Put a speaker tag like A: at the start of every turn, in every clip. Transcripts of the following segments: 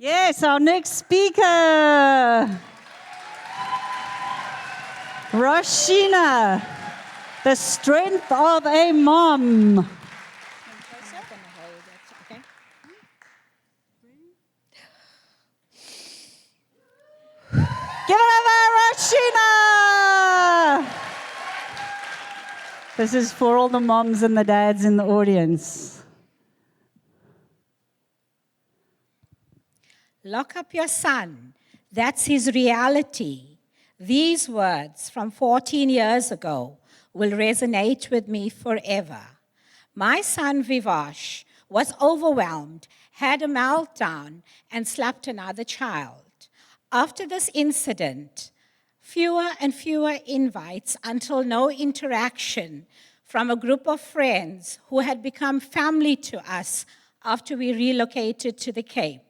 A: Yes, our next speaker, Roshina, the strength of a mom. Give it up, Roshina! This is for all the moms and the dads in the audience.
B: Lock up your son. That's his reality. These words from 14 years ago will resonate with me forever. My son Vivash was overwhelmed, had a meltdown, and slapped another child. After this incident, fewer and fewer invites until no interaction from a group of friends who had become family to us after we relocated to the Cape.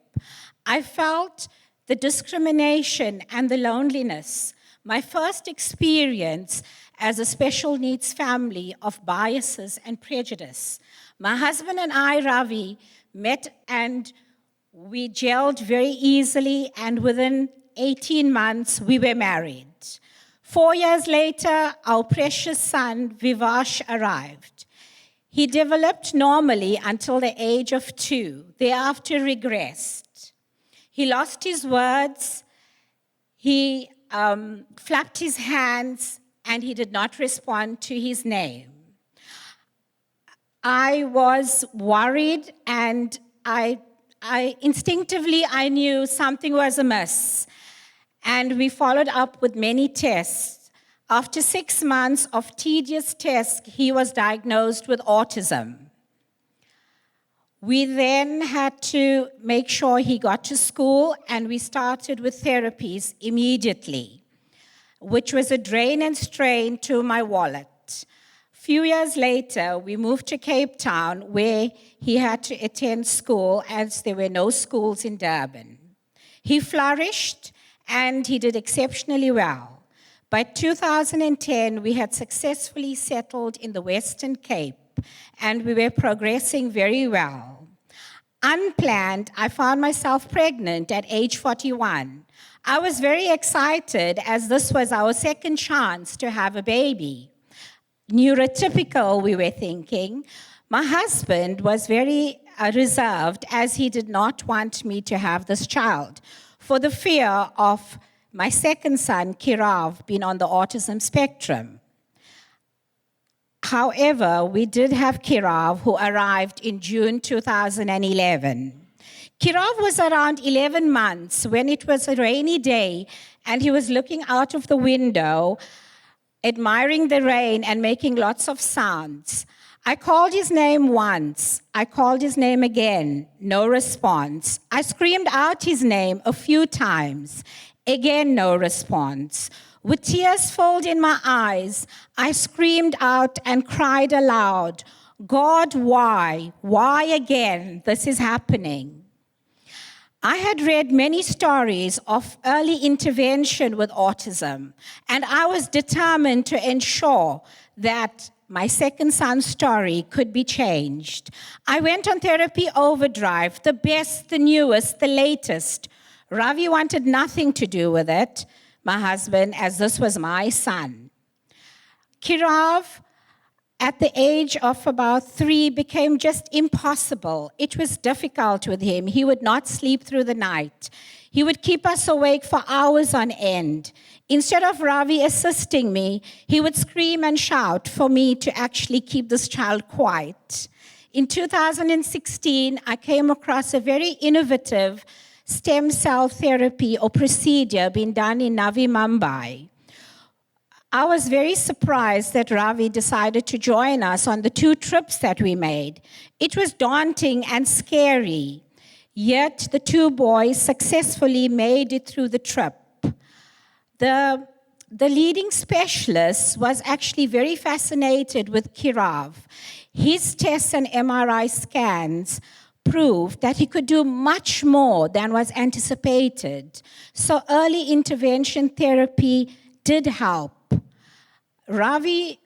B: I felt the discrimination and the loneliness, my first experience as a special needs family of biases and prejudice. My husband and I, Ravi, met and we gelled very easily, and within 18 months, we were married. 4 years later, our precious son, Vivash, arrived. He developed normally until the age of 2, thereafter regressed. He lost his words, he flapped his hands, and he did not respond to his name. I was worried, and I instinctively knew something was amiss. And we followed up with many tests. After 6 months of tedious tests, he was diagnosed with autism. We then had to make sure he got to school, and we started with therapies immediately, which was a drain and strain to my wallet. Few years later, we moved to Cape Town, where he had to attend school as there were no schools in Durban. He flourished, and he did exceptionally well. By 2010, we had successfully settled in the Western Cape, and we were progressing very well. Unplanned, I found myself pregnant at age 41. I was very excited, as this was our second chance to have a baby. Neurotypical, we were thinking. My husband was very reserved, as he did not want me to have this child, for the fear of my second son, Kirav, being on the autism spectrum. However, we did have Kirav, who arrived in June 2011. Kirav was around 11 months when it was a rainy day, and he was looking out of the window, admiring the rain and making lots of sounds. I called his name once. I called his name again. No response. I screamed out his name a few times. Again, no response. With tears filled in my eyes, I screamed out and cried aloud, "God, why? Why again this is happening?" I had read many stories of early intervention with autism, and I was determined to ensure that my second son's story could be changed. I went on therapy overdrive, the best, the newest, the latest. Ravi wanted nothing to do with it, my husband, as this was my son. Kirav, at the age of about 3, became just impossible. It was difficult with him. He would not sleep through the night. He would keep us awake for hours on end. Instead of Ravi assisting me, he would scream and shout for me to actually keep this child quiet. In 2016, I came across a very innovative stem cell therapy or procedure being done in Navi Mumbai. I was very surprised that Ravi decided to join us on the 2 trips that we made. It was daunting and scary, yet the 2 boys successfully made it through the trip. The leading specialist was actually very fascinated with Kirav. His tests and MRI scans proved that he could do much more than was anticipated. So early intervention therapy did help. Ravi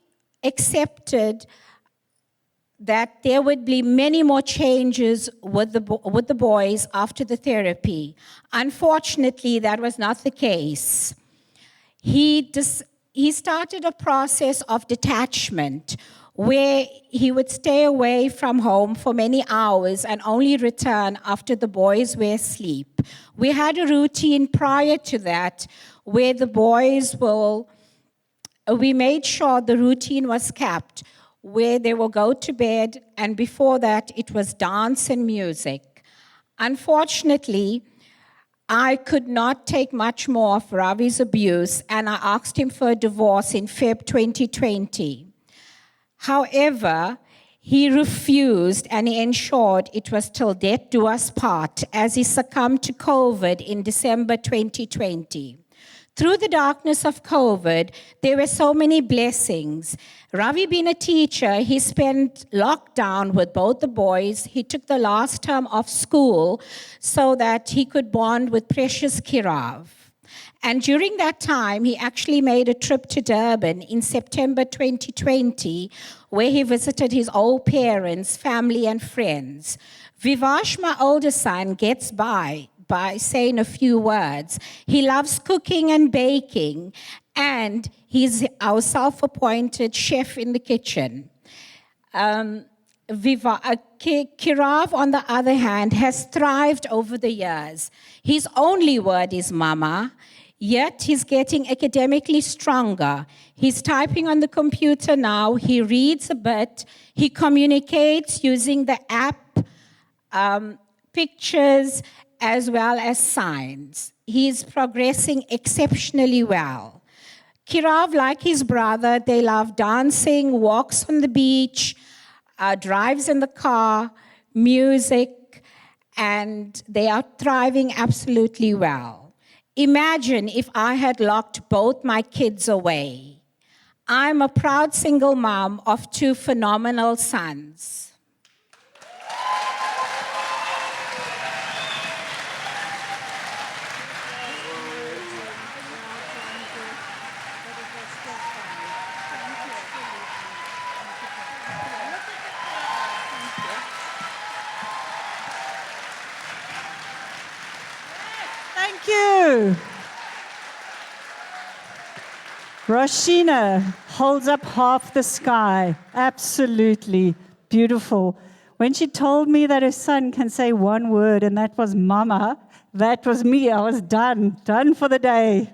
B: accepted that there would be many more changes with the boys after the therapy. Unfortunately, that was not the case. He started a process of detachment where he would stay away from home for many hours and only return after the boys were asleep. We had a routine prior to that where the boys we made sure the routine was kept, where they will go to bed, and before that, it was dance and music. Unfortunately, I could not take much more of Ravi's abuse, and I asked him for a divorce in Feb 2020. However, he refused, and he ensured it was till death do us part, as he succumbed to COVID in December 2020. Through the darkness of COVID, there were so many blessings. Ravi being a teacher, he spent lockdown with both the boys. He took the last term of school so that he could bond with precious Kirav. And during that time, he actually made a trip to Durban in September 2020, where he visited his old parents, family, and friends. Vivash, my older son, gets by saying a few words. He loves cooking and baking, and he's our self-appointed chef in the kitchen. Kirav, on the other hand, has thrived over the years. His only word is mama, yet he's getting academically stronger. He's typing on the computer now, he reads a bit, he communicates using the app, pictures, as well as signs. He's progressing exceptionally well. Kirav, like his brother, they love dancing, walks on the beach, drives in the car, music, and they are thriving absolutely well. Imagine if I had locked both my kids away. I'm a proud single mom of 2 phenomenal sons.
A: Thank you. Roshina holds up half the sky. Absolutely beautiful. When she told me that her son can say one word, and that was mama, that was me. I was done for the day.